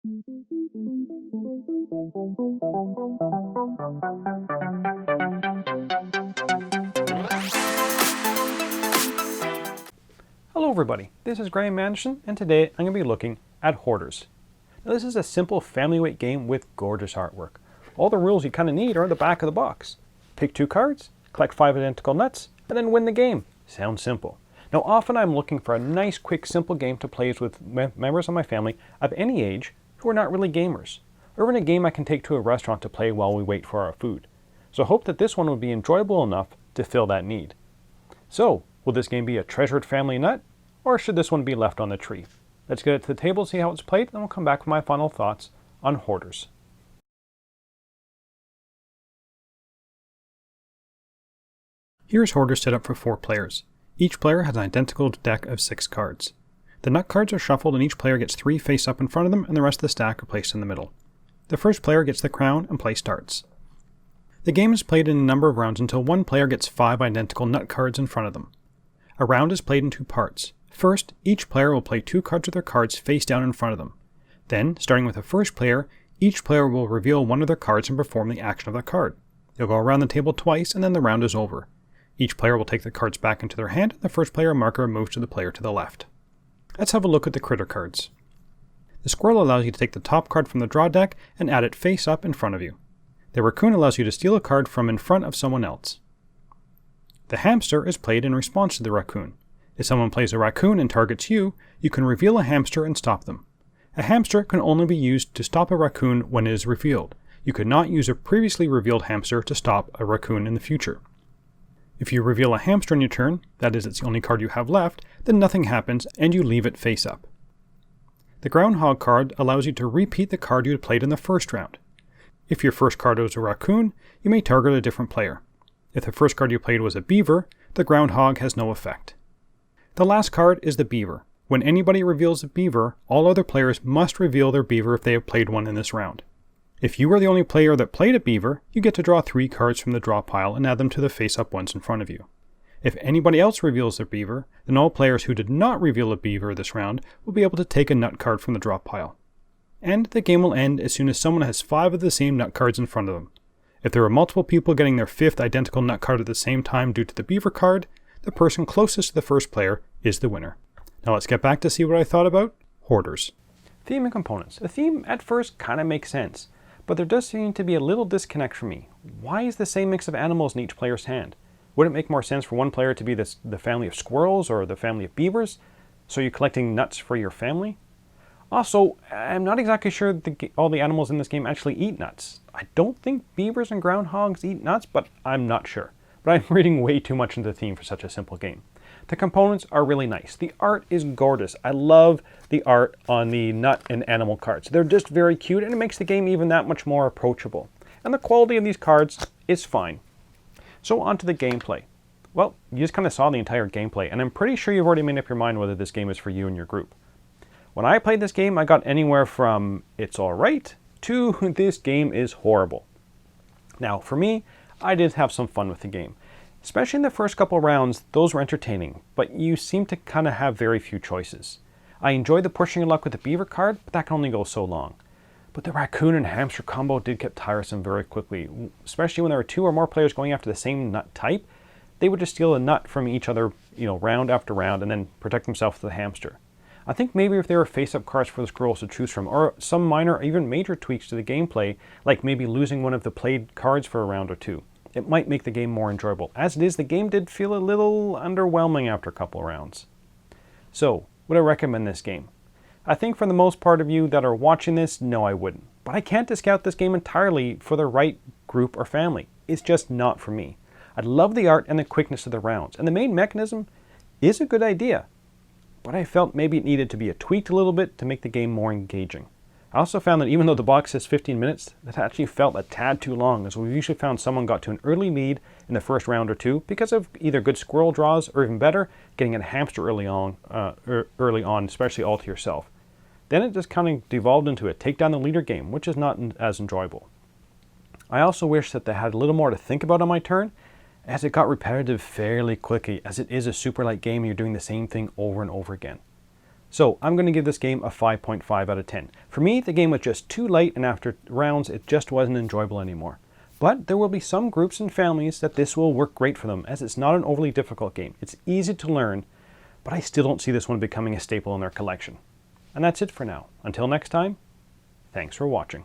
Hello everybody, this is Graeme Anderson, and today I'm going to be looking at Hoarders. Now this is a simple family weight game with gorgeous artwork. All the rules you kind of need are at the back of the box. Pick 2 cards, collect 5 identical nuts, and then win the game. Sounds simple. Now often I'm looking for a nice, quick, simple game to play with members of my family of any age who are not really gamers, or even a game I can take to a restaurant to play while we wait for our food. So I hope that this one will be enjoyable enough to fill that need. So, will this game be a treasured family nut, or should this one be left on the tree? Let's get it to the table, see how it's played, and we'll come back with my final thoughts on Hoarders. Here's Hoarders set up for 4 players. Each player has an identical deck of 6 cards. The nut cards are shuffled and each player gets 3 face up in front of them, and the rest of the stack are placed in the middle. The first player gets the crown and play starts. The game is played in a number of rounds until one player gets 5 identical nut cards in front of them. A round is played in 2 parts. First, each player will play 2 cards of their cards face down in front of them. Then, starting with the first player, each player will reveal one of their cards and perform the action of the card. They'll go around the table twice and then the round is over. Each player will take the cards back into their hand, and the first player marker moves to the player to the left. Let's have a look at the critter cards. The squirrel allows you to take the top card from the draw deck and add it face up in front of you. The raccoon allows you to steal a card from in front of someone else. The hamster is played in response to the raccoon. If someone plays a raccoon and targets you, you can reveal a hamster and stop them. A hamster can only be used to stop a raccoon when it is revealed. You could not use a previously revealed hamster to stop a raccoon in the future. If you reveal a hamster on your turn, that is, it's the only card you have left, then nothing happens and you leave it face up. The groundhog card allows you to repeat the card you had played in the first round. If your first card was a raccoon, you may target a different player. If the first card you played was a beaver, the groundhog has no effect. The last card is the beaver. When anybody reveals a beaver, all other players must reveal their beaver if they have played one in this round. If you are the only player that played a beaver, you get to draw 3 cards from the draw pile and add them to the face-up ones in front of you. If anybody else reveals their beaver, then all players who did not reveal a beaver this round will be able to take a nut card from the draw pile. And the game will end as soon as someone has 5 of the same nut cards in front of them. If there are multiple people getting their 5th identical nut card at the same time due to the beaver card, the person closest to the first player is the winner. Now let's get back to see what I thought about Hoarders. Theme and components. The theme at first kind of makes sense, but there does seem to be a little disconnect for me. Why is the same mix of animals in each player's hand? Would it make more sense for one player to be the family of squirrels or the family of beavers? So you're collecting nuts for your family? Also, I'm not exactly sure all the animals in this game actually eat nuts. I don't think beavers and groundhogs eat nuts, but I'm not sure. But I'm reading way too much into the theme for such a simple game. The components are really nice. The art is gorgeous. I love the art on the nut and animal cards. They're just very cute, and it makes the game even that much more approachable. And the quality of these cards is fine. So on to the gameplay. Well, you just kind of saw the entire gameplay, and I'm pretty sure you've already made up your mind whether this game is for you and your group. When I played this game, I got anywhere from it's alright to this game is horrible. Now, for me, I did have some fun with the game. Especially in the first couple rounds, those were entertaining, but you seem to kind of have very few choices. I enjoyed the pushing your luck with the beaver card, but that can only go so long. But the raccoon and hamster combo did get tiresome very quickly, especially when there were 2 or more players going after the same nut type. They would just steal a nut from each other, round after round, and then protect themselves with the hamster. I think maybe if there were face-up cards for the squirrels to choose from, or some minor or even major tweaks to the gameplay, like maybe losing one of the played cards for a round or 2, it might make the game more enjoyable. As it is, the game did feel a little underwhelming after a couple of rounds. So, would I recommend this game? I think for the most part of you that are watching this, no I wouldn't. But I can't discount this game entirely for the right group or family. It's just not for me. I love the art and the quickness of the rounds, and the main mechanism is a good idea. But I felt maybe it needed to be tweaked a little bit to make the game more engaging. I also found that even though the box says 15 minutes, that actually felt a tad too long, as we've usually found someone got to an early lead in the first round or 2 because of either good squirrel draws or even better, getting a hamster early on, especially all to yourself. Then it just kind of devolved into a take down the leader game, which is not as enjoyable. I also wish that they had a little more to think about on my turn, as it got repetitive fairly quickly, as it is a super light game and you're doing the same thing over and over again. So I'm going to give this game a 5.5 out of 10. For me, the game was just too light, and after rounds, it just wasn't enjoyable anymore. But there will be some groups and families that this will work great for them, as it's not an overly difficult game. It's easy to learn, but I still don't see this one becoming a staple in their collection. And that's it for now. Until next time, thanks for watching.